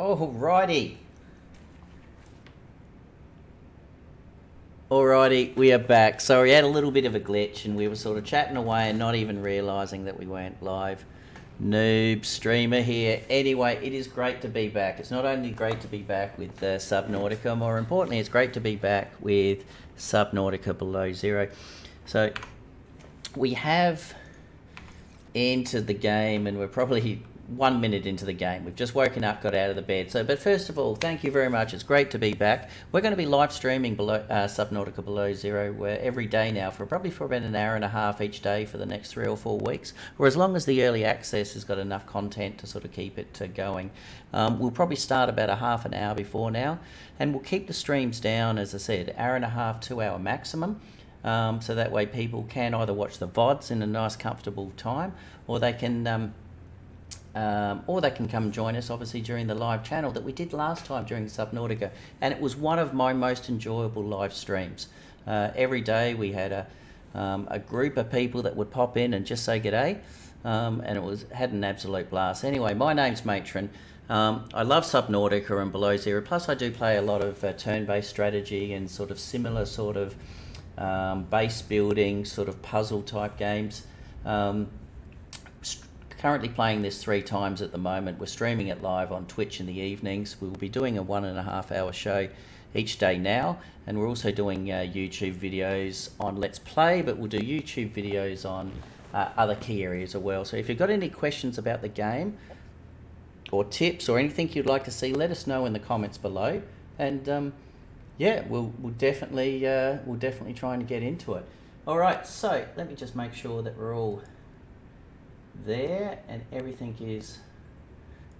Alrighty. Alrighty, we are back. So we had a little bit of a glitch and we were sort of chatting away and not even realising that we weren't live. Noob streamer here. Anyway, it is great to be back. It's not only great to be back with Subnautica, more importantly, it's great to be back with Subnautica Below Zero. So we have entered the game and we're probably 1 minute into the game. We've just woken up, got out of the bed. So, but first of all, thank you very much. It's great to be back. We're going to be live streaming Subnautica Below Zero every day now for probably for about an hour and a half each day for the next 3 or 4 weeks, or as long as the early access has got enough content to sort of keep it going. We'll probably start about a half an hour before now, and we'll keep the streams down, as I said, hour and a half, 2 hour maximum. So that way people can either watch the VODs in a nice comfortable time, or they can come join us obviously during the live channel that we did last time during Subnautica, and it was one of my most enjoyable live streams. Every day we had a group of people that would pop in and just say g'day, and it had an absolute blast. Anyway, my name's Matrenn. I love Subnautica and Below Zero, plus I do play a lot of turn-based strategy and sort of similar sort of base building sort of puzzle type games. Currently playing this 3 times at the moment. We're streaming it live on Twitch in the evenings. We will be doing a 1.5 hour show each day now, and we're also doing YouTube videos on Let's Play, but we'll do YouTube videos on other key areas as well. So if you've got any questions about the game or tips or anything you'd like to see, let us know in the comments below, and yeah, we'll definitely try and get into it. All right, so let me just make sure that we're all there and everything is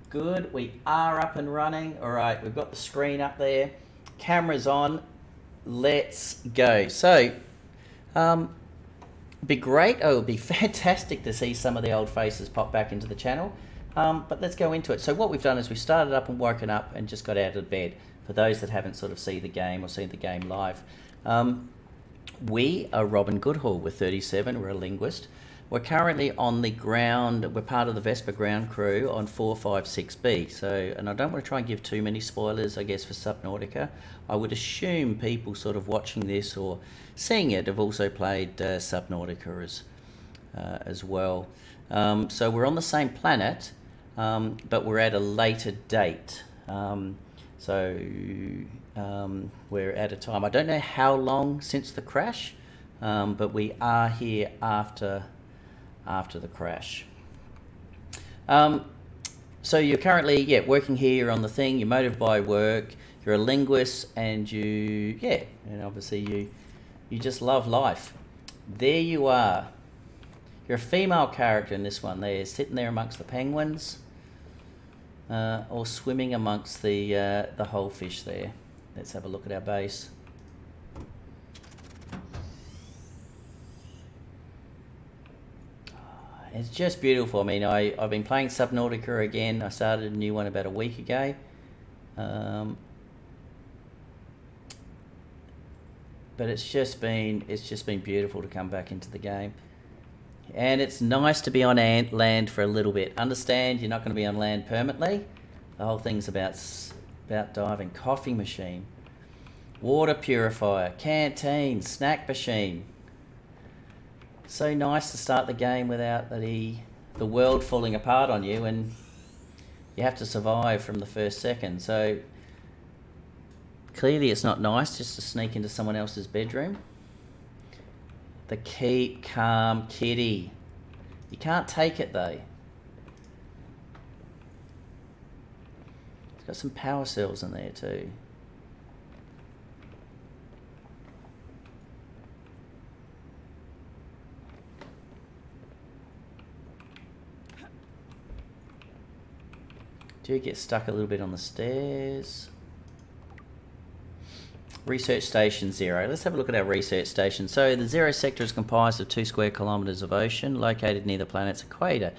good. We are up and running. All right, we've got the screen up there, cameras on, let's go. So be great, it would be fantastic to see some of the old faces pop back into the channel, but let's go into it. So what we've done is we started up and woken up and just got out of bed, for those that haven't sort of seen the game or seen the game live. We are Robin Goodhall, we're 37, we're a linguist. We're currently on the ground, we're part of the Vesper ground crew on 456B. So, and I don't want to try and give too many spoilers, I guess, for Subnautica. I would assume people sort of watching this or seeing it have also played Subnautica as well. So we're on the same planet, but we're at a later date. So we're at a time, I don't know how long since the crash, but we are here after the crash. So you're currently working here on the thing, you're motivated by work, you're a linguist, and and obviously you just love life. There you are. You're a female character in this one there, sitting there amongst the penguins, or swimming amongst the whole fish there. Let's have a look at our base. It's just beautiful. I mean, I've been playing Subnautica again. I started a new one about a week ago. But it's just been beautiful to come back into the game. And it's nice to be on land for a little bit. Understand you're not going to be on land permanently. The whole thing's about diving. Coffee machine, water purifier, canteen, snack machine. So nice to start the game without the world falling apart on you, and you have to survive from the first second. So clearly it's not nice just to sneak into someone else's bedroom. The keep calm kitty. You can't take it though. It's got some power cells in there too. Do get stuck a little bit on the stairs. Research Station 0. Let's have a look at our research station. So the Zero sector is comprised of 2 square kilometres of ocean located near the planet's equator.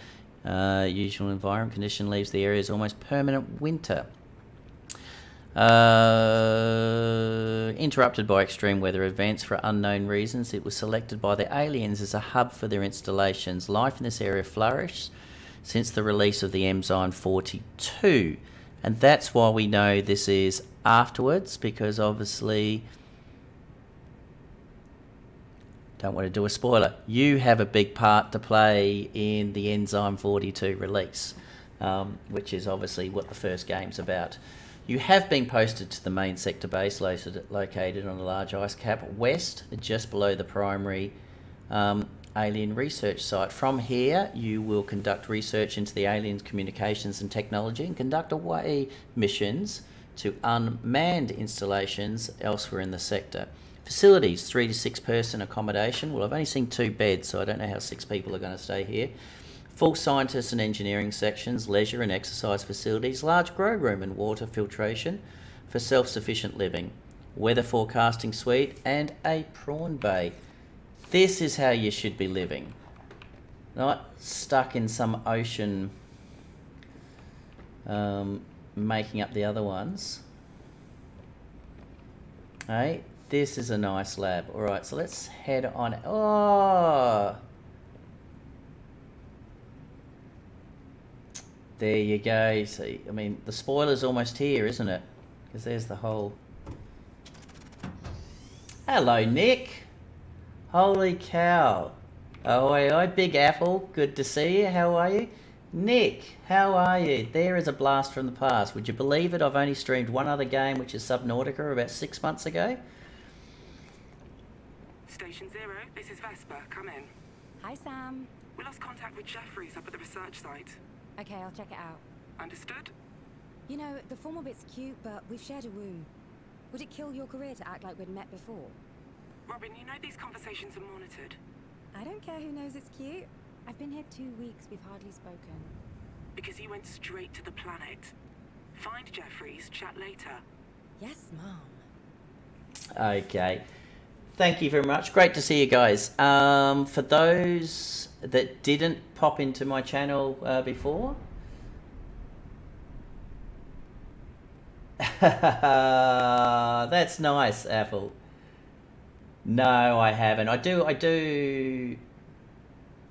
Usual environment condition leaves the area as almost permanent winter. Interrupted by extreme weather events for unknown reasons, it was selected by the aliens as a hub for their installations. Life in this area flourished since the release of the Enzyme 42 And that's why we know this is afterwards, because obviously, don't want to do a spoiler, you have a big part to play in the enzyme 42 release, which is obviously what the first game's about. You have been posted to the main sector base located on a large ice cap west, just below the primary alien research site. From here, you will conduct research into the aliens' communications and technology and conduct away missions to unmanned installations elsewhere in the sector. Facilities, 3 to 6 person accommodation. Well, I've only seen 2 beds, so I don't know how 6 people are going to stay here. Full scientists and engineering sections, leisure and exercise facilities, large grow room and water filtration for self-sufficient living, weather forecasting suite, and a prawn bay. This is how you should be living. Not stuck in some ocean making up the other ones. Hey, this is a nice lab. All right, so let's head on. Oh! There you go. See, I mean, the spoiler's almost here, isn't it? Because there's the whole... Hello, Nick. Holy cow. Oh, oi, Big Apple. Good to see you. How are you? Nick, how are you? There is a blast from the past. Would you believe it? I've only streamed one other game, which is Subnautica, about 6 months ago. Station 0, this is Vesper. Come in. Hi, Sam. We lost contact with Jeffries up at the research site. Okay, I'll check it out. Understood? You know, the formal bit's cute, but we've shared a room. Would it kill your career to act like we'd met before? Robin, you know these conversations are monitored. I don't care who knows it's cute. I've been here 2 weeks, we've hardly spoken. Because you went straight to the planet. Find Jeffries, chat later. Yes, Mom. Okay. Thank you very much. Great to see you guys. For those that didn't pop into my channel before, that's nice, Apple. No, I haven't. I do.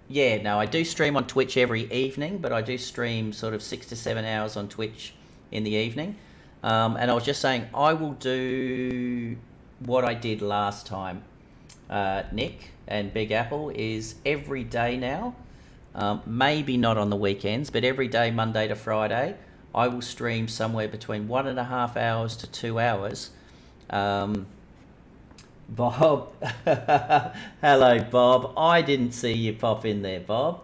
Yeah, no, I do stream on Twitch every evening, but I do stream sort of 6 to 7 hours on Twitch in the evening. And I was just saying, I will do what I did last time, Nick and Big Apple, is every day now, maybe not on the weekends, but every day, Monday to Friday, I will stream somewhere between 1.5 hours to 2 hours. Bob, hello Bob, I didn't see you pop in there, Bob.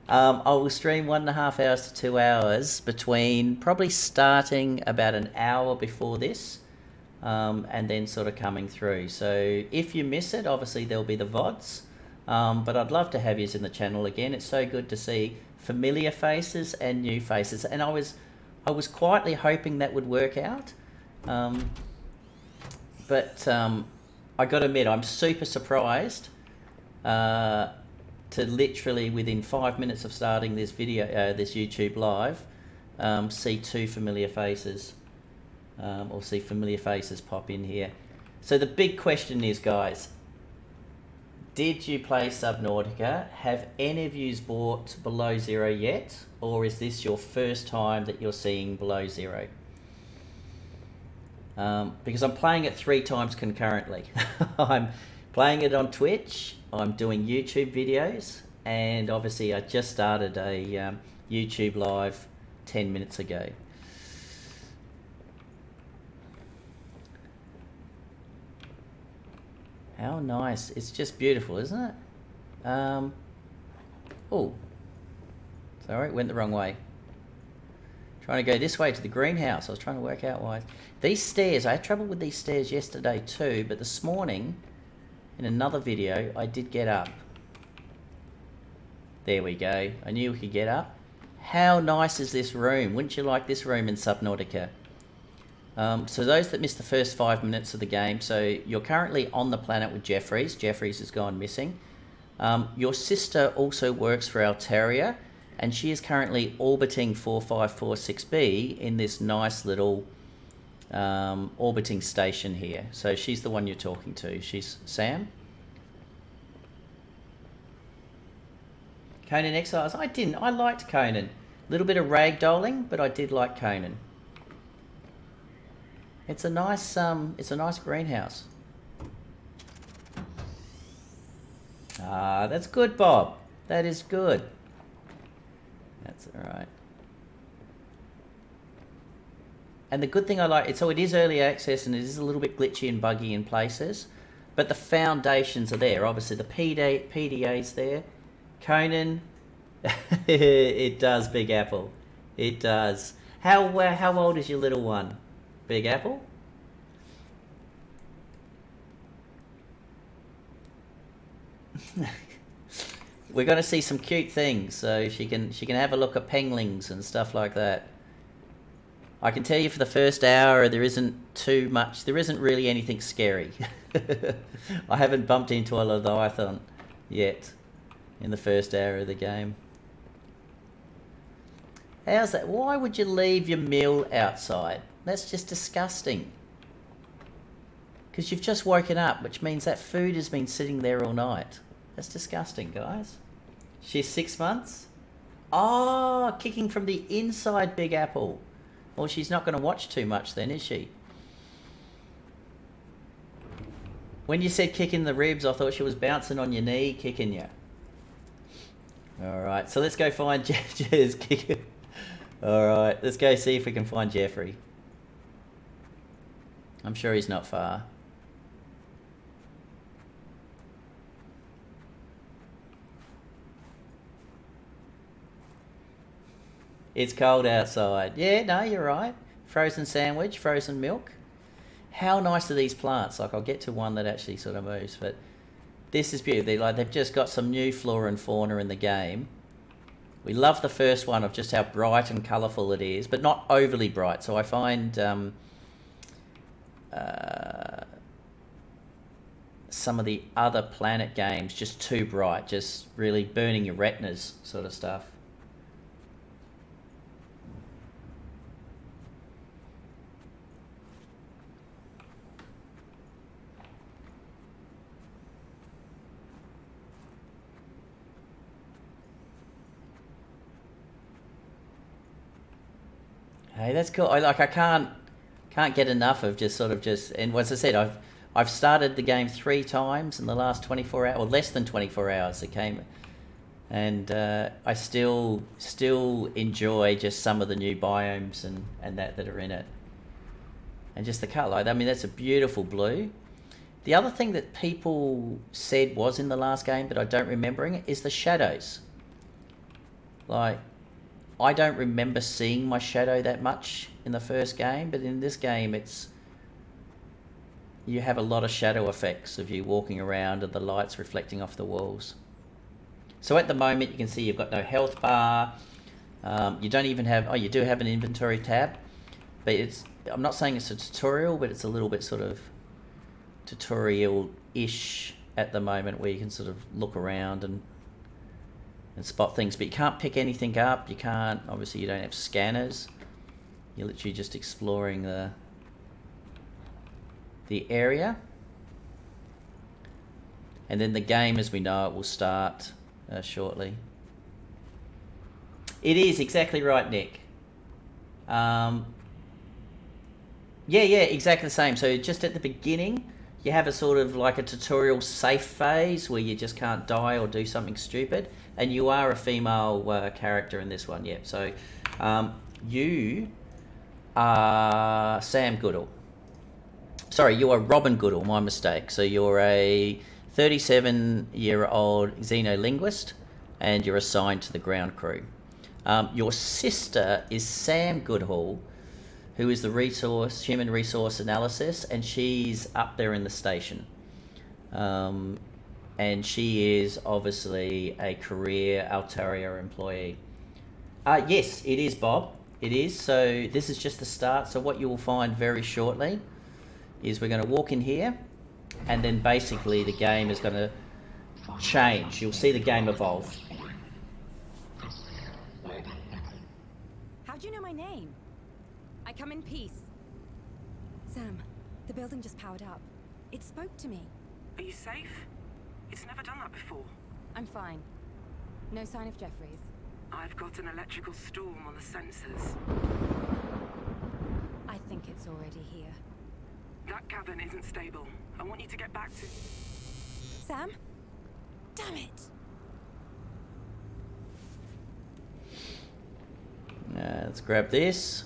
I will stream 1.5 hours to 2 hours between probably starting about an hour before this, and then sort of coming through. So if you miss it, obviously there'll be the VODs, but I'd love to have you in the channel again. It's so good to see familiar faces and new faces, and I was quietly hoping that would work out, but I got to admit, I'm super surprised to literally within 5 minutes of starting this video, this YouTube live, see 2 familiar faces, or see familiar faces pop in here. So the big question is, guys, did you play Subnautica? Have any of you bought Below Zero yet? Or is this your first time that you're seeing Below Zero? Because I'm playing it 3 times concurrently. I'm playing it on Twitch, I'm doing YouTube videos, and obviously I just started a YouTube live 10 minutes ago. How nice. It's just beautiful, isn't it? Oh, sorry, went the wrong way. Trying to go this way to the greenhouse. I was trying to work out why. These stairs, I had trouble with these stairs yesterday too, but this morning, in another video, I did get up. There we go. I knew we could get up. How nice is this room? Wouldn't you like this room in Subnautica? So those that missed the first 5 minutes of the game, so you're currently on the planet with Jeffries. Jeffries has gone missing. Your sister also works for Alteria, and she is currently orbiting 4546b in this nice little orbiting station here. So she's the one you're talking to. She's Sam. Conan Exiles. I liked Conan. A little bit of ragdolling, but I did like Conan. It's a nice greenhouse. Ah, that's good, Bob. That is good. That's all right. And the good thing I like, so it is early access and it is a little bit glitchy and buggy in places, but the foundations are there. Obviously the PDA's there. Conan, it does, Big Apple. It does. How old is your little one, Big Apple? We're going to see some cute things, so she can have a look at penguins and stuff like that. I can tell you for the first hour there isn't too much. There isn't really anything scary. I haven't bumped into a Leviathan yet in the first hour of the game. How's that? Why would you leave your meal outside? That's just disgusting. Because you've just woken up, which means that food has been sitting there all night. That's disgusting, guys. She's 6 months? Oh, kicking from the inside, Big Apple. Well, she's not going to watch too much then, is she? When you said kicking the ribs, I thought she was bouncing on your knee, kicking you. Alright, so let's go find Jez kicking. Alright, let's go see if we can find Jeffrey. I'm sure he's not far. It's cold outside. Yeah, no, you're right. Frozen sandwich, frozen milk. How nice are these plants? Like, I'll get to one that actually sort of moves, but this is beautiful. Like, they've just got some new flora and fauna in the game. We love the first one of just how bright and colourful it is, but not overly bright. So I find some of the other Planet games just too bright, just really burning your retinas sort of stuff. Hey, that's cool. I can't get enough of just and as I said, I've started the game 3 times in the last 24 hours, or less than 24 hours it came, and I still enjoy just some of the new biomes and that are in it, and just the colour. I mean, that's a beautiful blue. The other thing that people said was in the last game, but I don't remembering it, is the shadows. Like, I don't remember seeing my shadow that much in the first game, but in this game you have a lot of shadow effects of you walking around and the lights reflecting off the walls. So at the moment you can see you've got no health bar, you don't even have, oh, you do have an inventory tab, but I'm not saying it's a tutorial, but it's a little bit sort of tutorial-ish at the moment, where you can sort of look around and spot things, but you can't pick anything up. You can't, obviously you don't have scanners. You're literally just exploring the area. And then the game, as we know it, will start shortly. It is exactly right, Nick. Yeah, exactly the same. So just at the beginning, you have a sort of like a tutorial safe phase where you just can't die or do something stupid. And you are a female character in this one, yeah. So you are Sam Goodall. Sorry, you are Robin Goodall, my mistake. So you're a 37-year-old xenolinguist, and you're assigned to the ground crew. Your sister is Sam Goodall, who is the human resource analysis, and she's up there in the station. And she is obviously a career Altaria employee. Yes, it is, Bob. It is. So this is just the start. So what you will find very shortly is we're going to walk in here, and then basically the game is going to change. You'll see the game evolve. How'd you know my name? I come in peace. Sam, the building just powered up. It spoke to me. Are you safe? It's never done that before. I'm fine. No sign of Jeffries. I've got an electrical storm on the sensors. I think it's already here. That cabin isn't stable. I want you to get back to... Sam? Damn it! Let's grab this,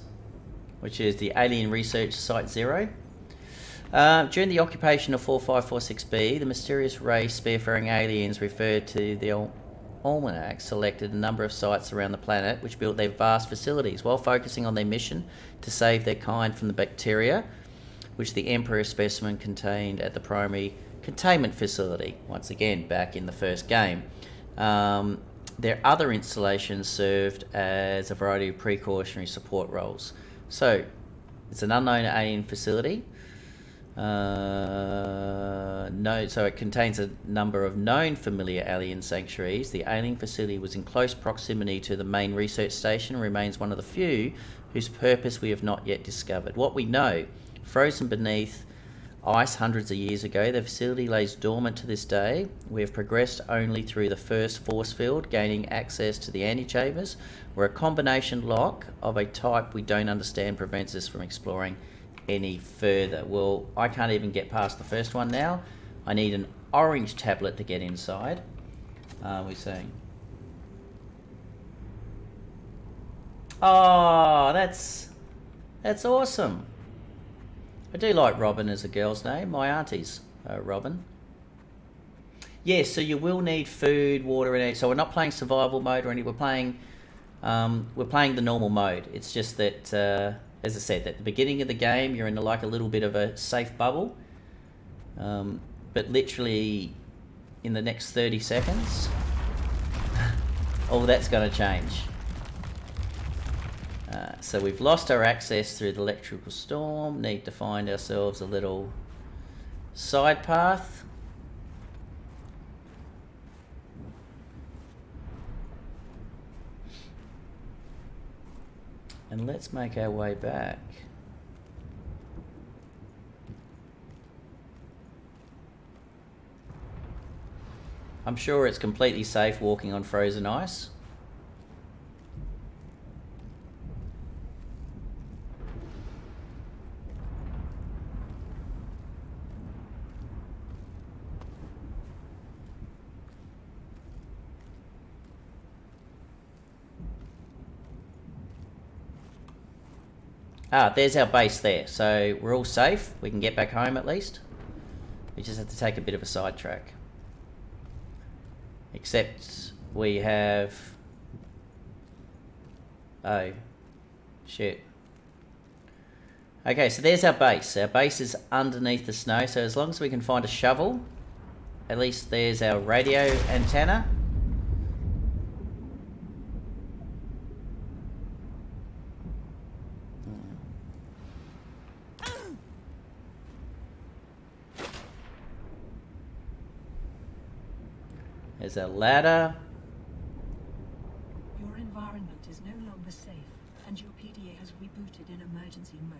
which is the Alien Research Site 0. During the occupation of 4546B, the mysterious race spacefaring aliens referred to the Almanac selected a number of sites around the planet which built their vast facilities while focusing on their mission to save their kind from the bacteria which the Emperor specimen contained at the primary containment facility, once again back in the first game. Their other installations served as a variety of precautionary support roles. So, it's an unknown alien facility. So it contains a number of known familiar alien sanctuaries. The alien facility was in close proximity to the main research station and remains one of the few whose purpose we have not yet discovered. What we know, frozen beneath ice hundreds of years ago, the facility lays dormant to this day. We have progressed only through the first force field, gaining access to the antechambers, where a combination lock of a type we don't understand prevents us from exploring any further. Well, I can't even get past the first one now. I need an orange tablet to get inside. We're saying. Oh, that's awesome. I do like Robin as a girl's name. My auntie's Robin. Yes, so you will need food, water, and so we're not playing survival mode or anything. We're playing the normal mode. It's just that, as I said, at the beginning of the game, you're in like a little bit of a safe bubble. But literally, in the next 30 seconds, all that's going to change. So we've lost our access through the electrical storm. Need to find ourselves a little side path. And let's make our way back. I'm sure it's completely safe walking on frozen ice. Ah, there's our base there. So we're all safe. We can get back home at least. We just have to take a bit of a sidetrack. Except we have... Oh. Shit. Okay, so there's our base. Our base is underneath the snow. So as long as we can find a shovel, at least there's our radio antenna. There's a ladder. Your environment is no longer safe, and your PDA has rebooted in emergency mode.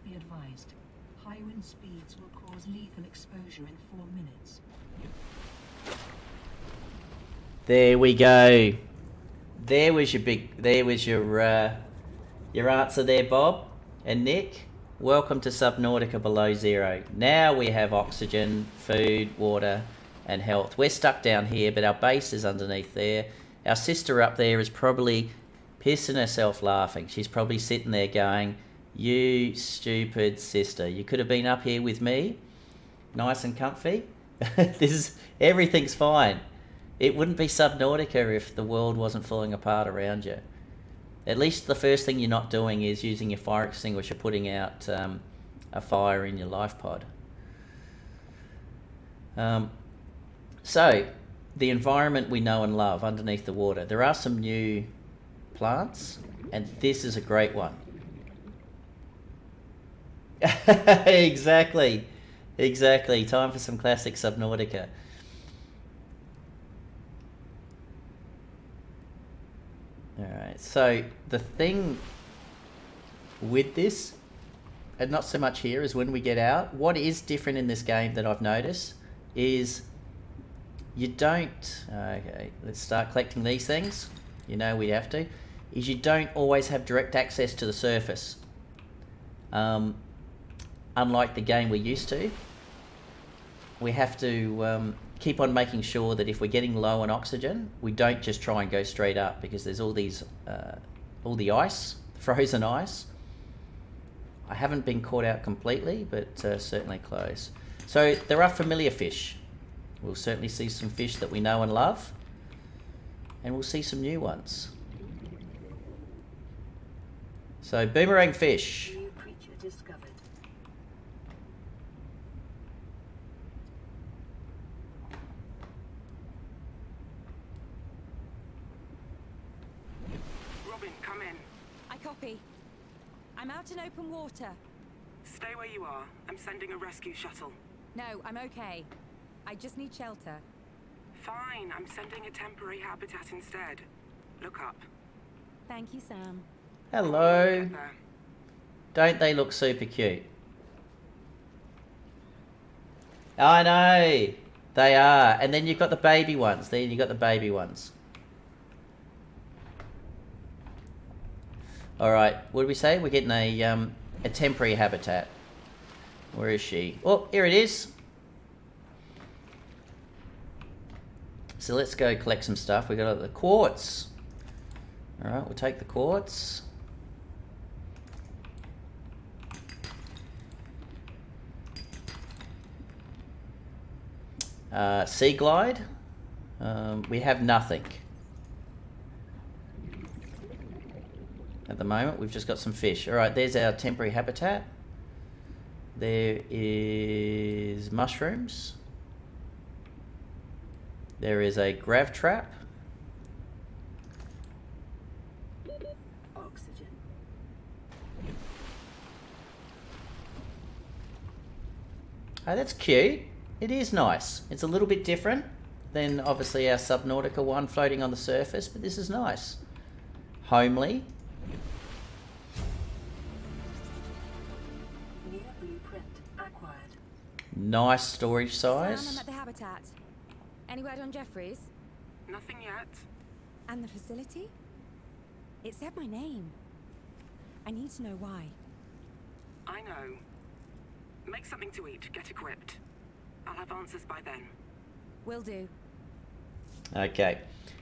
Be advised, high wind speeds will cause lethal exposure in 4 minutes. There we go. There was your answer there, Bob and Nick. Welcome to Subnautica Below Zero. Now we have oxygen, food, water, and health. We're stuck down here, but our base is underneath there. Our sister up there is probably pissing herself laughing. She's probably sitting there going, "You stupid sister, you could have been up here with me, nice and comfy." Everything's fine. It wouldn't be Subnautica if the world wasn't falling apart around you. At least the first thing you're not doing is using your fire extinguisher, putting out a fire in your life pod. So, the environment we know and love underneath the water. There are some new plants, and this is a great one. Exactly. Time for some classic Subnautica. Alright, so the thing with this, and not so much here, is when we get out, what is different in this game that I've noticed is you don't... Okay, let's start collecting these things. You know we have to. Is you don't always have direct access to the surface. unlike the game we're used to. We have to keep on making sure that if we're getting low on oxygen, we don't just try and go straight up, because there's all these, all the ice, frozen ice. I haven't been caught out completely, but certainly close. So there are familiar fish. We'll certainly see some fish that we know and love, and we'll see some new ones. So boomerang fish. New creature discovered. Robin, come in. I copy. I'm out in open water. Stay where you are. I'm sending a rescue shuttle. No, I'm okay. I just need shelter. Fine, I'm sending a temporary habitat instead. Look up. Thank you, Sam. Hello. Get there. Don't they look super cute? I know. They are. And then you've got the baby ones. There you've got the baby ones. Alright, what did we say? We're getting a temporary habitat. Where is she? Oh, here it is. So let's go collect some stuff. We got the quartz. Alright, we'll take the quartz. Sea glide. We have nothing. At the moment, we've just got some fish. Alright, there's our temporary habitat. There is mushrooms. There is a grav trap. Oxygen. Oh, that's cute. It is nice. It's a little bit different than obviously our Subnautica one floating on the surface, but this is nice. Homely. New blueprint acquired. Nice storage Sam, I'm size. at the habitat. Any word on Jeffries? Nothing yet. And the facility? It said my name. I need to know why. I know. Make something to eat. Get equipped. I'll have answers by then. Will do. Okay,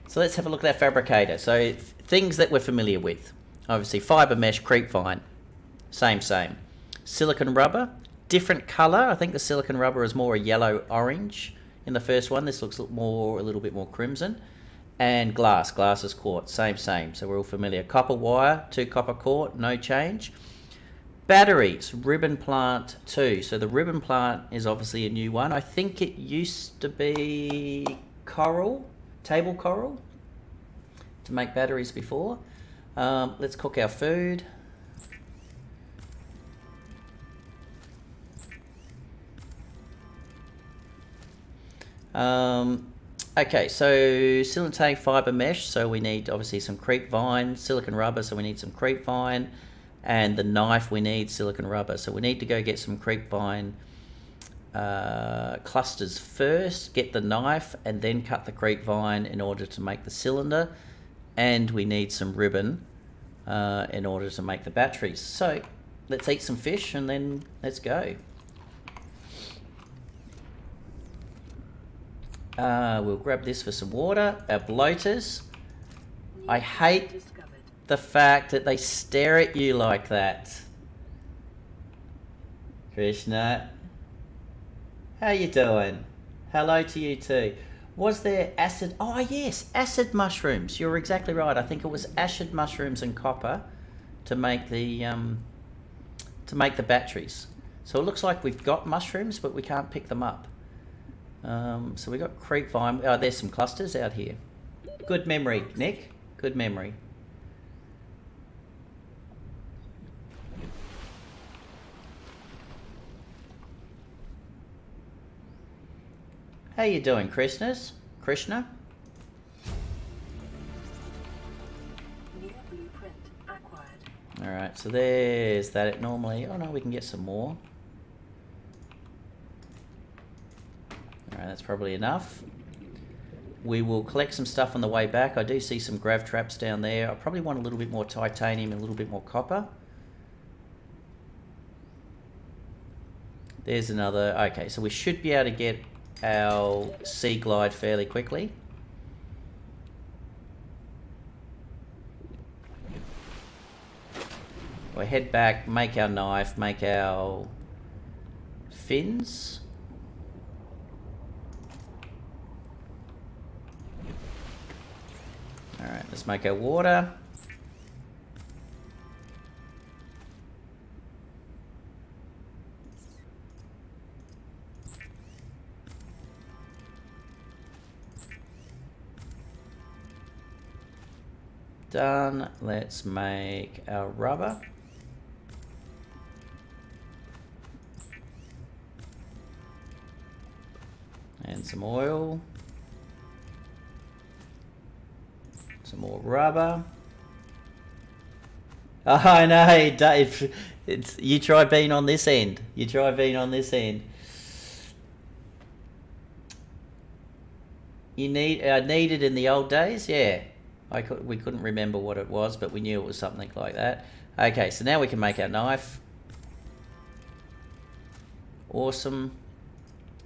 so let's have a look at our fabricator. So things that we're familiar with. Obviously fibre mesh, creep vine. Same. Silicon rubber, different colour. I think the silicon rubber is more a yellow orange in the first one. This looks more, a little bit more crimson. And glass is quartz, same. So we're all familiar. Copper wire, 2 copper core, no change. Batteries, ribbon plant 2. So the ribbon plant is obviously a new one. I think it used to be coral, table coral, to make batteries before. Let's cook our food. Okay, so cylinder tank fibre mesh, so we need obviously some creep vine, silicon rubber, so we need some creep vine, and the knife we need silicon rubber, so we need to go get some creep vine clusters first, get the knife, and then cut the creep vine in order to make the cylinder, and we need some ribbon in order to make the batteries. So let's eat some fish and then let's go. We'll grab this for some water. Our bloaters. I hate the fact that they stare at you like that. Krishna, how you doing? Hello to you too. Was there acid? Oh yes, acid mushrooms. You're exactly right. I think it was acid mushrooms and copper to make the batteries. So it looks like we've got mushrooms, but we can't pick them up. So we got creep vine. Oh, there's some clusters out here. Good memory, Nick. Good memory. How you doing, Krishna? New blueprint acquired. Alright, so there's that. Normally, oh no, we can get some more. Alright, that's probably enough. We will collect some stuff on the way back. I do see some grav traps down there. I probably want a little bit more titanium and a little bit more copper. There's another. Okay, so we should be able to get our sea glide fairly quickly. We'll head back, make our knife, make our fins. Alright, let's make our water. Done. Let's make our rubber. And some oil. Some more rubber. Oh, I know, Dave. It's you try being on this end. You try being on this end. You needed in the old days, yeah. We couldn't remember what it was, but we knew it was something like that. Okay, so now we can make our knife. Awesome.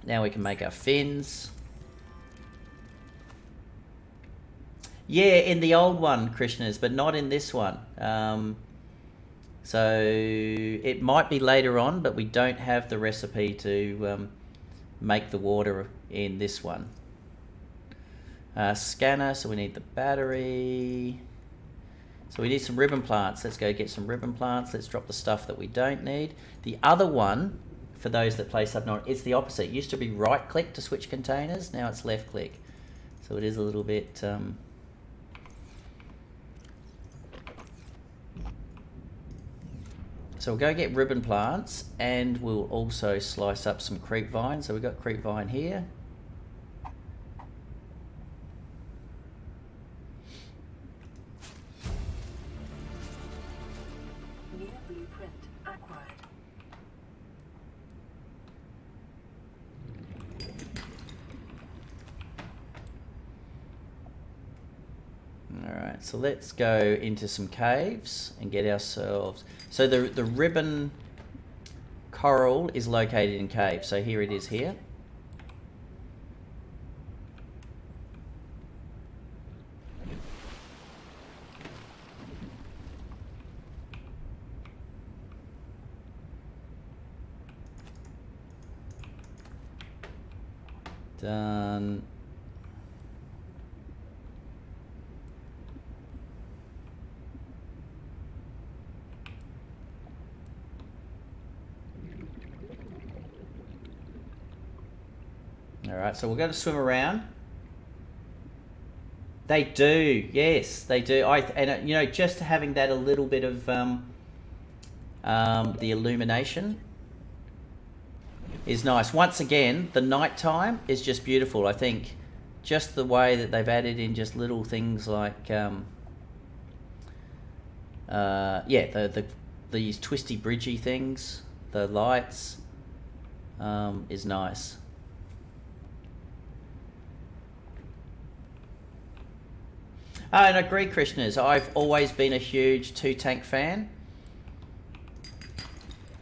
Now we can make our fins. Yeah, in the old one, Krishnas, but not in this one. So it might be later on, but we don't have the recipe to make the water in this one. Scanner, so we need the battery. So we need some ribbon plants. Let's go get some ribbon plants. Let's drop the stuff that we don't need. The other one, for those that play Subnautica, it's the opposite. It used to be right click to switch containers. Now it's left click. So it is a little bit... So we'll go get ribbon plants, and we'll also slice up some creep vine. So we've got creep vine here. New blueprint acquired. Alright, so let's go into some caves and get ourselves... So the ribbon coral is located in caves. So here it is here. Done. Alright, so we're going to swim around. They do, yes, they do. And you know, just having that a little bit of the illumination is nice. Once again, the nighttime is just beautiful. I think just the way that they've added in just little things like these twisty bridgey things, the lights, is nice. And I agree, Krishnas. I've always been a huge 2-tank fan.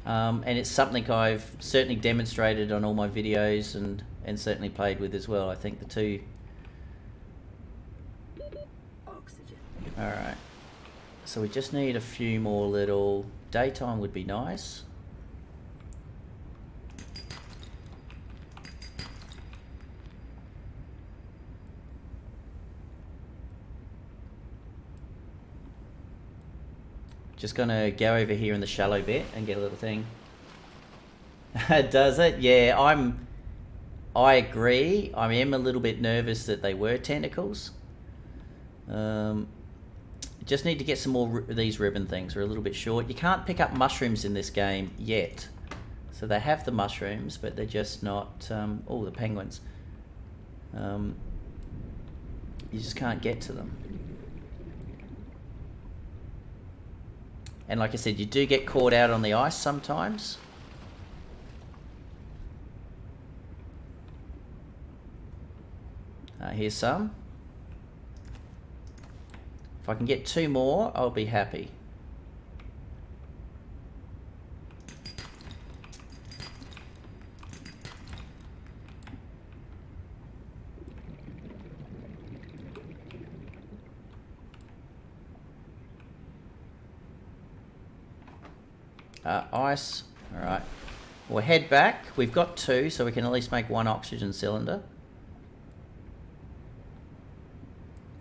And it's something I've certainly demonstrated on all my videos and certainly played with as well. I think the two... Oxygen. Alright. So we just need a few more little... Daytime would be nice. Just gonna go over here in the shallow bit and get a little thing. Does it? Yeah, I agree. I am a little bit nervous that they were tentacles. Just need to get some more these ribbon things. We're a little bit short. You can't pick up mushrooms in this game yet. So they have the mushrooms, but they're just not... oh, the penguins. You just can't get to them. And like I said, you do get caught out on the ice sometimes. Here's some. If I can get 2 more, I'll be happy. Ice. Alright. We'll head back. We've got 2, so we can at least make 1 oxygen cylinder.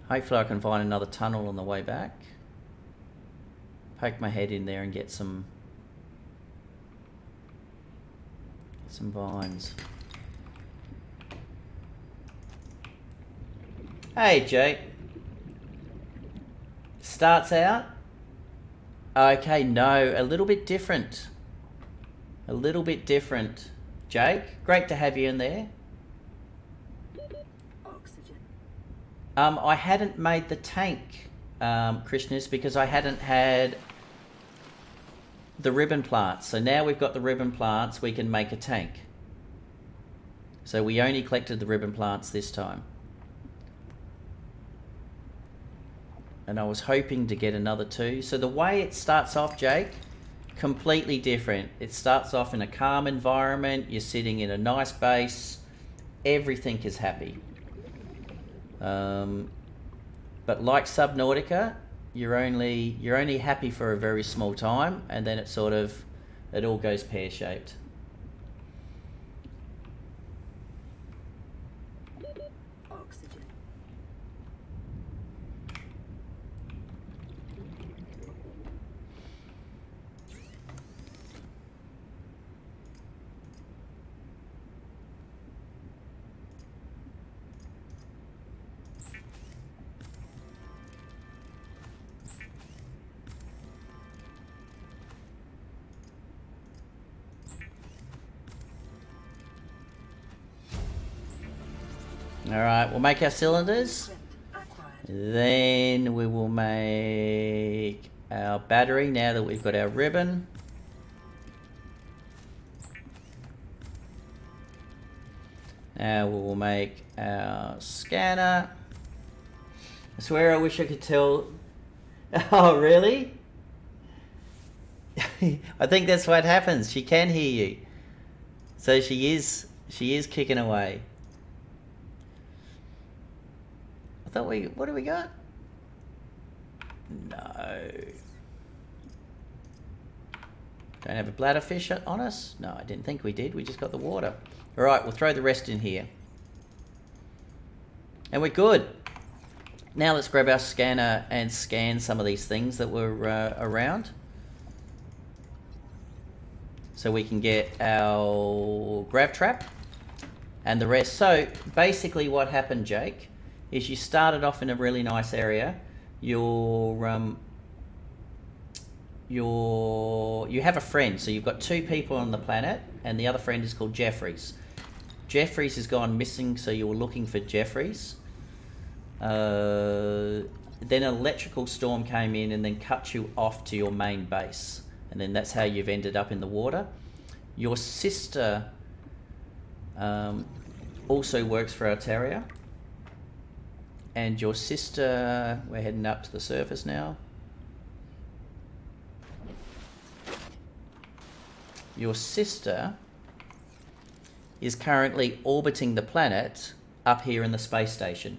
Hopefully I can find another tunnel on the way back. Poke my head in there and get some vines. Hey, Jake. Starts out. Okay, no, a little bit different. A little bit different. Jake, great to have you in there. Oxygen. I hadn't made the tank, Krishnas, because I hadn't had the ribbon plants. So now we've got the ribbon plants, we can make a tank. So we only collected the ribbon plants this time. And I was hoping to get another 2. So the way it starts off, Jake, completely different. It starts off in a calm environment. You're sitting in a nice base. Everything is happy. But like Subnautica, you're only happy for a very small time, and then it all goes pear-shaped. Oxygen. Alright, we'll make our cylinders. Then we will make our battery now that we've got our ribbon. Now we will make our scanner. I swear I wish I could tell. Oh, really? I think that's what happens. She can hear you. So she is kicking away. What do we got? No. Don't have a bladderfish on us? No, I didn't think we did. We just got the water. All right, we'll throw the rest in here. And we're good. Now let's grab our scanner and scan some of these things that were around. So we can get our grav trap and the rest. So basically what happened, Jake, is you started off in a really nice area. You have a friend, so you've got 2 people on the planet, and the other friend is called Jeffries. Jeffries has gone missing, so you were looking for Jeffries. Then an electrical storm came in and then cut you off to your main base, and then that's how you've ended up in the water. Your sister also works for Altaria. And your sister, we're heading up to the surface now. Your sister is currently orbiting the planet up here in the space station.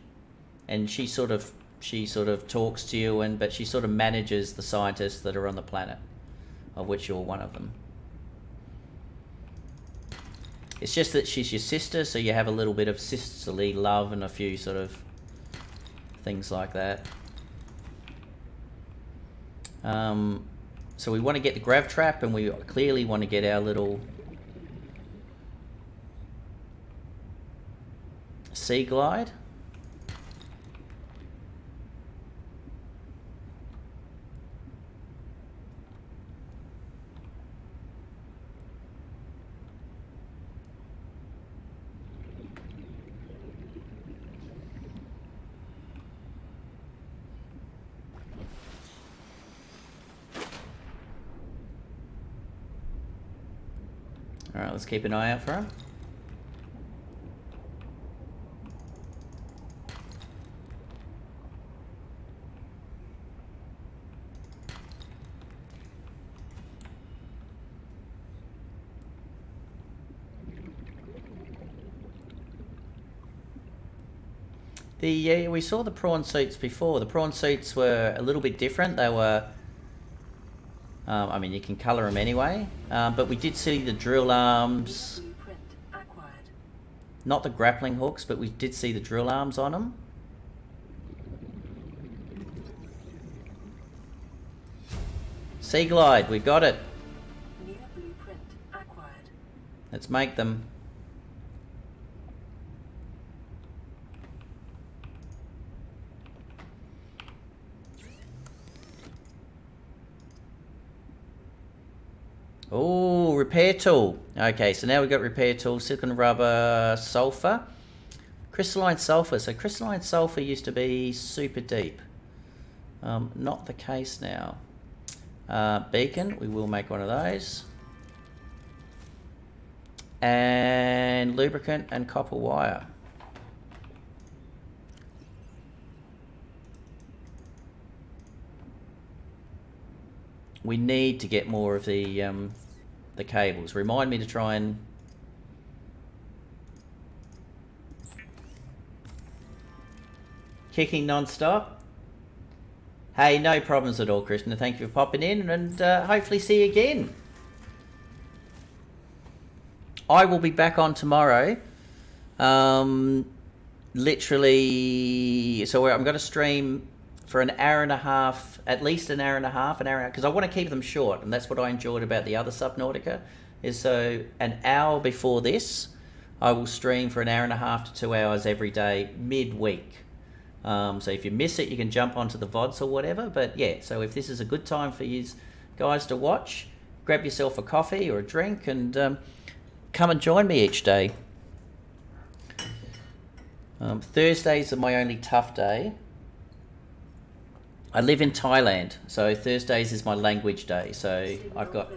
And she sort of talks to you, but she sort of manages the scientists that are on the planet, of which you're one of them. It's just that she's your sister, so you have a little bit of sisterly love and a few sort of things like that. So we want to get the grav trap, and we clearly want to get our little sea glide. Alright, let's keep an eye out for him. We saw the prawn suits before. The prawn suits were a little bit different. They were I mean, you can colour them anyway, but we did see the drill arms, not the grappling hooks, but we did see the drill arms on them. Sea glide, we got it. Let's make them. Oh, repair tool. Okay, so now we've got repair tool, silicon rubber, sulfur, crystalline sulfur. So crystalline sulfur used to be super deep. Not the case now. Beacon, we will make one of those. And lubricant and copper wire. We need to get more of the cables. Remind me to try and... Kicking non-stop. Hey, no problems at all, Krishna. Thank you for popping in, and hopefully see you again. I will be back on tomorrow. Literally, so I'm going to stream for an hour and a half, at least an hour and a half, because I want to keep them short, and that's what I enjoyed about the other Subnautica, is so an hour before this, I will stream for an hour and a half to 2 hours every day, midweek. So if you miss it, you can jump onto the VODs or whatever, but yeah, so if this is a good time for you guys to watch, grab yourself a coffee or a drink, and come and join me each day. Thursdays are my only tough day. I live in Thailand, so Thursdays is my language day. So I've got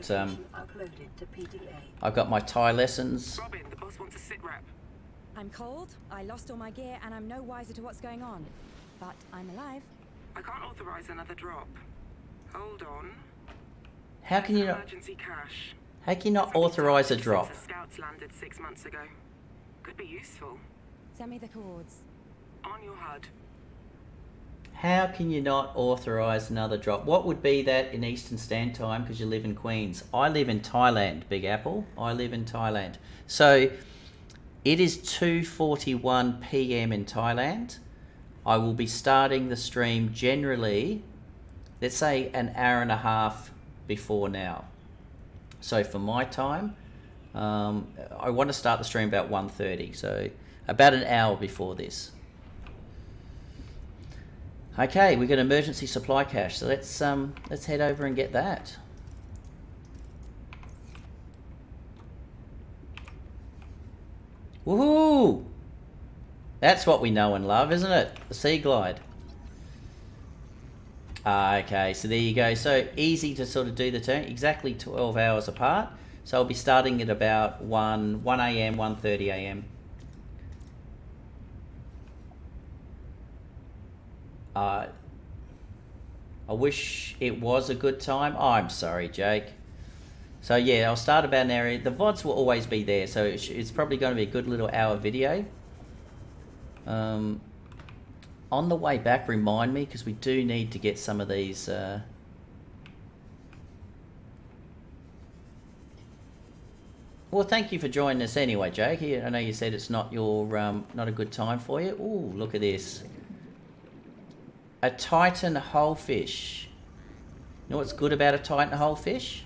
my Thai lessons. Robin, the boss wants a sit rep. I'm cold, I lost all my gear, and I'm no wiser to what's going on. But I'm alive. I can't authorize another drop. Hold on. How can you not? Emergency cash. How can you not authorize a drop? The scouts landed 6 months ago. Could be useful. Send me the cords. On your HUD. How can you not authorize another drop? What would be that in Eastern Standard Time, because you live in Queens? I live in Thailand, Big Apple. I live in Thailand. So it is 2:41 p.m. in Thailand. I will be starting the stream generally, let's say an hour and a half before now. So for my time, I want to start the stream about 1:30, so about an hour before this. Okay, we got emergency supply cache, so let's head over and get that. Woohoo! That's what we know and love, isn't it? The Sea Glide. Okay, so there you go. So easy to sort of do the turn, exactly 12 hours apart. So I'll be starting at about 1 a.m., 1:30 a.m. I wish it was a good time. Oh, I'm sorry, Jake. So yeah, I'll start about an hour. The VODs will always be there, so it's probably going to be a good little hour video. On the way back, remind me, because we do need to get some of these... Well, thank you for joining us anyway, Jake. I know you said it's not your not a good time for you. Ooh, look at this. A Titan wholefish. You know what's good about a Titan wholefish?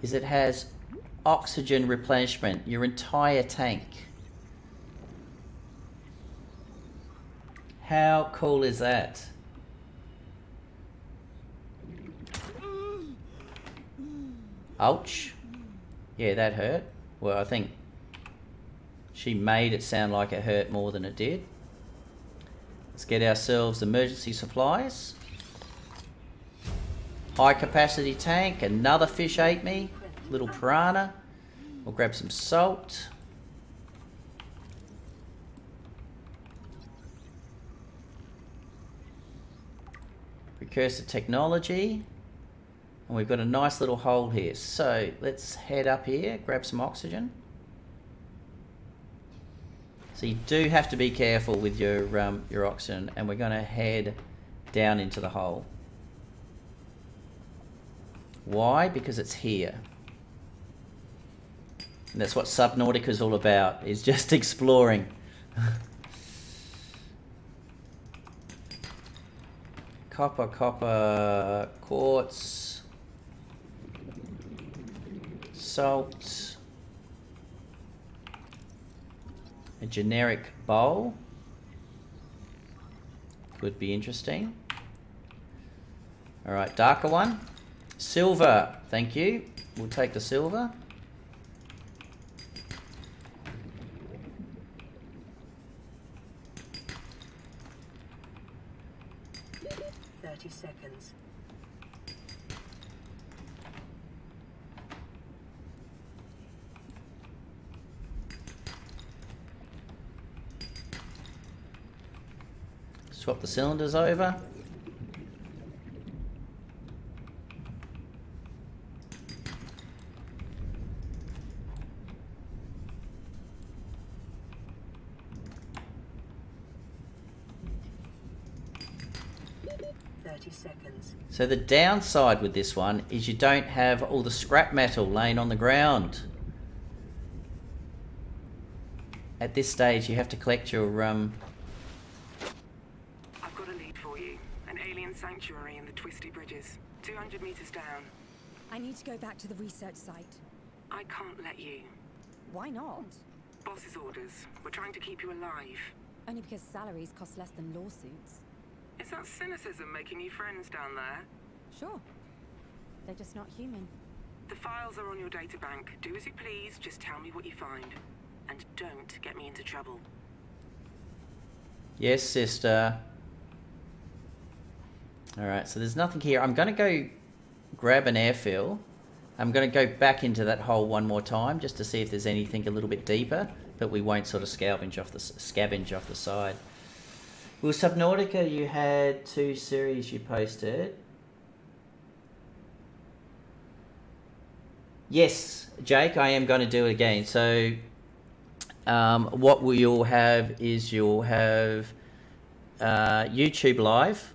Is it has oxygen replenishment, your entire tank. How cool is that? Ouch. Yeah, that hurt. Well, I think she made it sound like it hurt more than it did. Let's get ourselves emergency supplies. High capacity tank. Another fish ate me. Little piranha. We'll grab some salt. Precursor technology. And we've got a nice little hole here. So let's head up here, grab some oxygen. So you do have to be careful with your oxygen, and we're going to head down into the hole. Why? Because it's here. And that's what Subnautica is all about, is just exploring. Copper, copper, quartz, salt, a generic bowl. Could be interesting. All right, darker one. Silver, thank you. We'll take the silver. Seconds. Swap the cylinders over. Seconds. So the downside with this one is you don't have all the scrap metal laying on the ground. At this stage you have to collect your I've got a lead for you. An alien sanctuary in the Twisty Bridges. 200 meters down. I need to go back to the research site. I can't let you. Why not? Boss's orders. We're trying to keep you alive. Only because salaries cost less than lawsuits. Is that cynicism making you friends down there? Sure. They're just not human. The files are on your databank. Do as you please, just tell me what you find. And don't get me into trouble. Yes, sister. Alright, so there's nothing here. I'm going to go grab an airfill. I'm going to go back into that hole one more time just to see if there's anything a little bit deeper, but we won't sort of scavenge off the side. Well, Subnautica, you had 2 series you posted. Yes, Jake, I am going to do it again. So what you'll have is you'll have YouTube Live,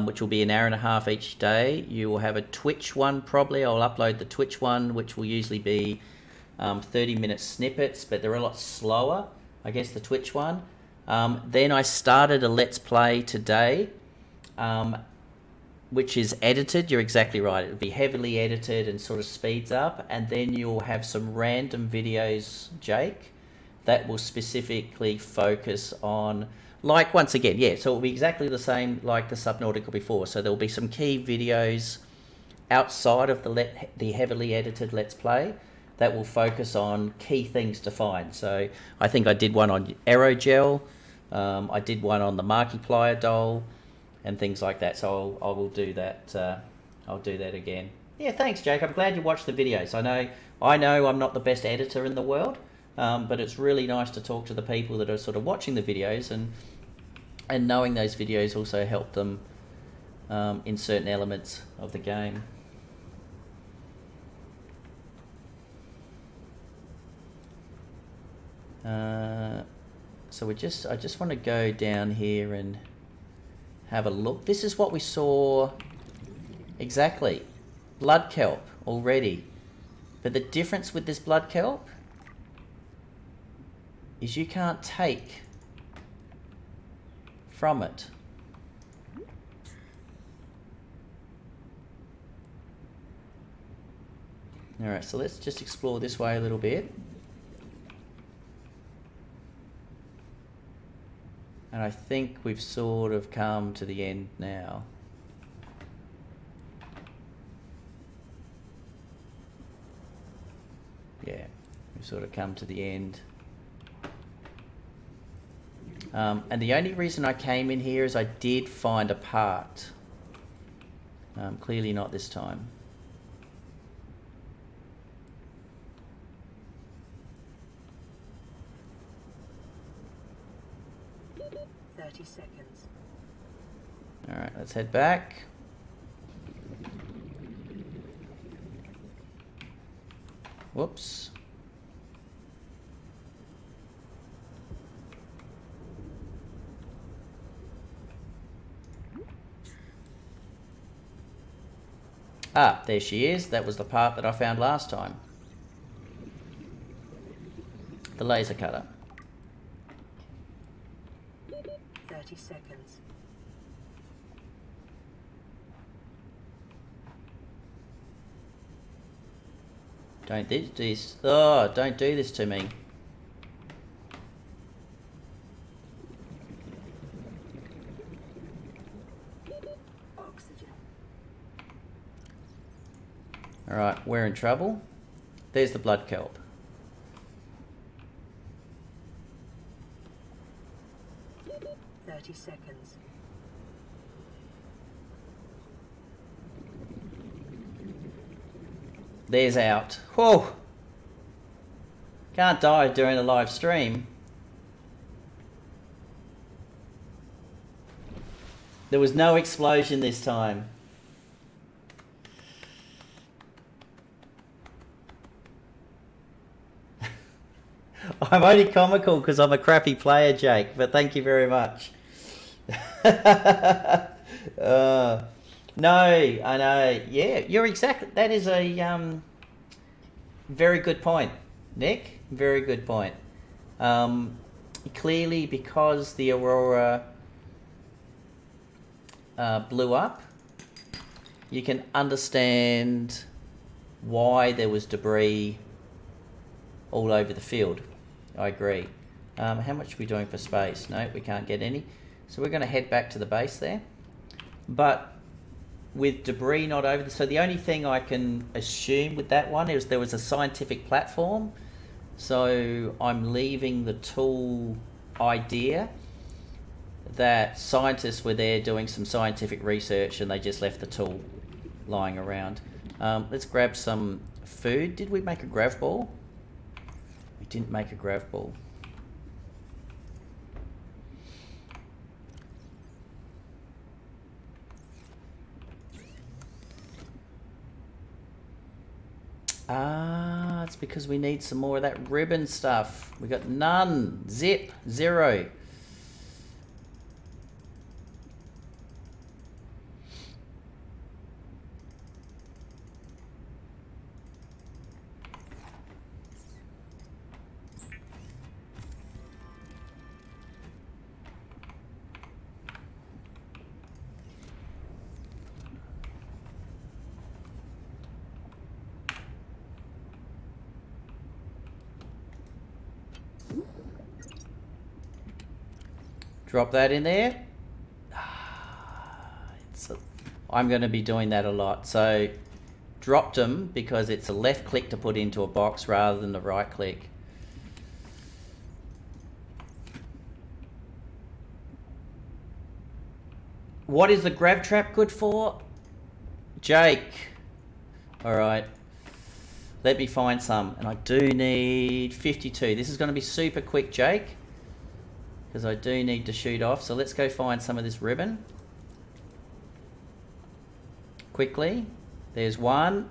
which will be an hour and a half each day. You will have a Twitch one probably. I'll upload the Twitch one, which will usually be 30-minute snippets, but they're a lot slower, I guess, the Twitch one. Then I started a Let's Play today, which is edited. You're exactly right. It'll be heavily edited and sort of speeds up. And then you'll have some random videos, Jake, that will specifically focus on, like, once again, yeah, so it'll be exactly the same like the Subnautica before. So there'll be some key videos outside of the heavily edited Let's Play that will focus on key things to find. So I think I did one on aerogel, I did one on the Markiplier doll, and things like that. So I will do that. I'll do that again. Yeah, thanks, Jake. I'm glad you watched the videos. I know I'm not the best editor in the world, but it's really nice to talk to the people that are sort of watching the videos, and knowing those videos also help them in certain elements of the game. So I just want to go down here and have a look. This is what we saw exactly. Blood kelp already. But the difference with this blood kelp is you can't take from it. Alright, so let's just explore this way a little bit. And I think we've sort of come to the end now. Yeah, we've sort of come to the end. And the only reason I came in here is I did find a part. Clearly not this time. Seconds. All right, let's head back. Whoops. Ah, there she is. That was the part that I found last time. The laser cutter. 30 seconds. Don't do this. Oh, don't do this to me. Oxygen. Alright, we're in trouble. There's the blood kelp. Seconds. There's out. Whoa! Can't die during a live stream. There was no explosion this time. I'm only comical because I'm a crappy player, Jake, but thank you very much. No, I know. Yeah, you're exactly. That is a very good point, Nick. Very good point. Clearly, because the Aurora blew up, you can understand why there was debris all over the field. I agree. How much are we doing for space? No, we can't get any. So we're going to head back to the base there. But with debris not over, so the only thing I can assume with that one is there was a scientific platform. So I'm leaving the tool idea that scientists were there doing some scientific research and they just left the tool lying around. Let's grab some food. Did we make a grav ball? We didn't make a grav ball. Ah, it's because we need some more of that ribbon stuff. We got none. Zip. Zero. Drop that in there. I'm going to be doing that a lot. So dropped them because it's a left click to put into a box rather than the right click. What is the grab trap good for? Jake. All right. Let me find some. And I do need 52. This is going to be super quick, Jake, because I do need to shoot off. So let's go find some of this ribbon. Quickly. There's one.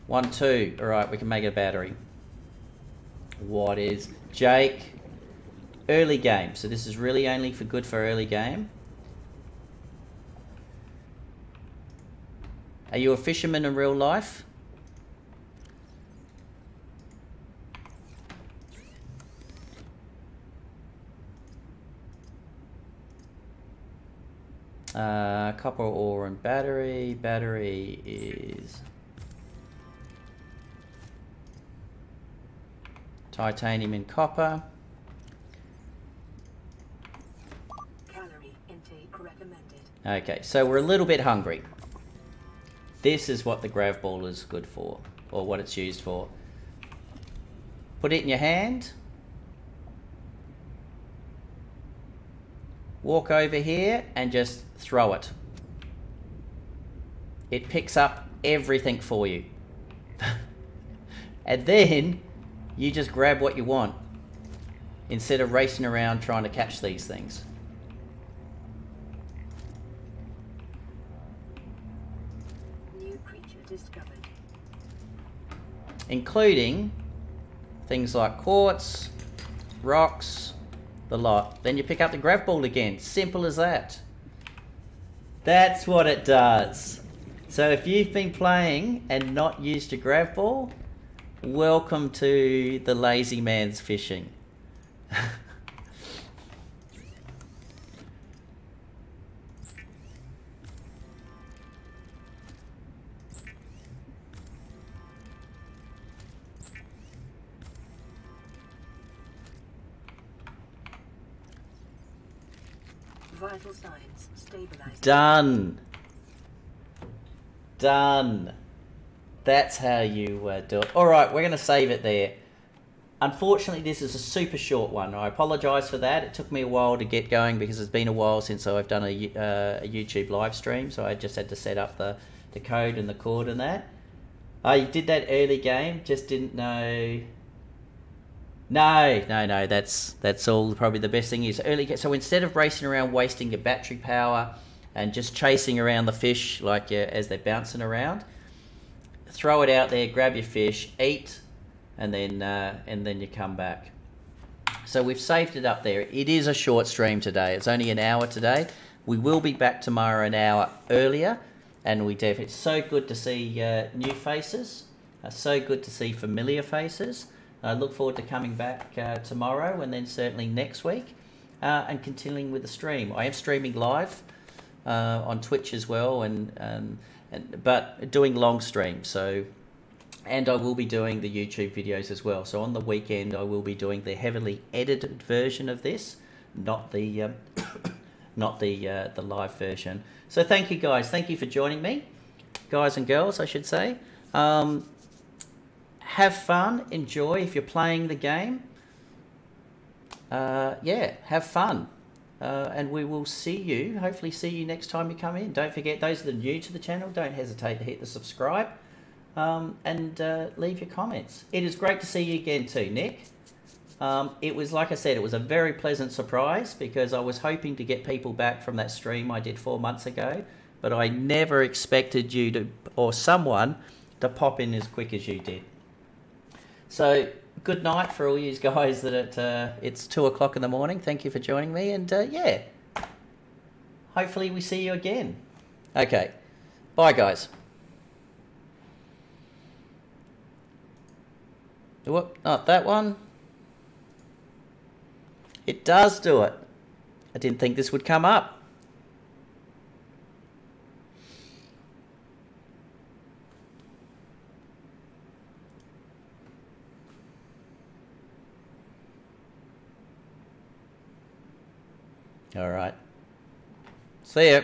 1, 2. All right, we can make it a battery. What is... Jake. Early game. So this is really only for good for early game. Are you a fisherman in real life? Copper ore and battery. Battery is titanium and copper. Calorie intake recommended. Okay, so we're a little bit hungry. This is what the grav ball is good for, or what it's used for. Put it in your hand. Walk over here and just throw it. It picks up everything for you. And then you just grab what you want instead of racing around trying to catch these things. New creature discovered. Including things like quartz, rocks, the lot. Then you pick up the grav ball again. Simple as that. That's what it does. So if you've been playing and not used a grab ball, welcome to the lazy man's fishing. Vital signs stabilized. Done. Done. That's how you do it. All right, we're going to save it there. Unfortunately, this is a super short one. I apologise for that. It took me a while to get going because it's been a while since I've done a YouTube live stream, so I just had to set up the code and the cord and that. I did that early game, just didn't know... No, that's all. Probably the best thing is early. So instead of racing around wasting your battery power and just chasing around the fish like as they're bouncing around, throw it out there, grab your fish, eat, and then you come back. So we've saved it up there. It is a short stream today. It's only an hour today. We will be back tomorrow an hour earlier, and it's so good to see new faces. So good to see familiar faces. I look forward to coming back tomorrow and then certainly next week and continuing with the stream. I am streaming live on Twitch as well, but doing long streams. And I will be doing the YouTube videos as well. So on the weekend, I will be doing the heavily edited version of this, not the the live version. So thank you guys. Thank you for joining me, guys and girls, I should say. Have fun, enjoy if you're playing the game. Yeah, have fun. And we will hopefully see you next time you come in. Don't forget, those that are new to the channel, don't hesitate to hit the subscribe and leave your comments. It is great to see you again too, Nick. It was, like I said, it was a very pleasant surprise because I was hoping to get people back from that stream I did 4 months ago, but I never expected you to, or someone, to pop in as quick as you did. So good night for all you guys that it's 2 o'clock in the morning. Thank you for joining me, and yeah, hopefully we see you again. Okay, bye guys. Whoop, not that one. It does do it. I didn't think this would come up. All right. See ya.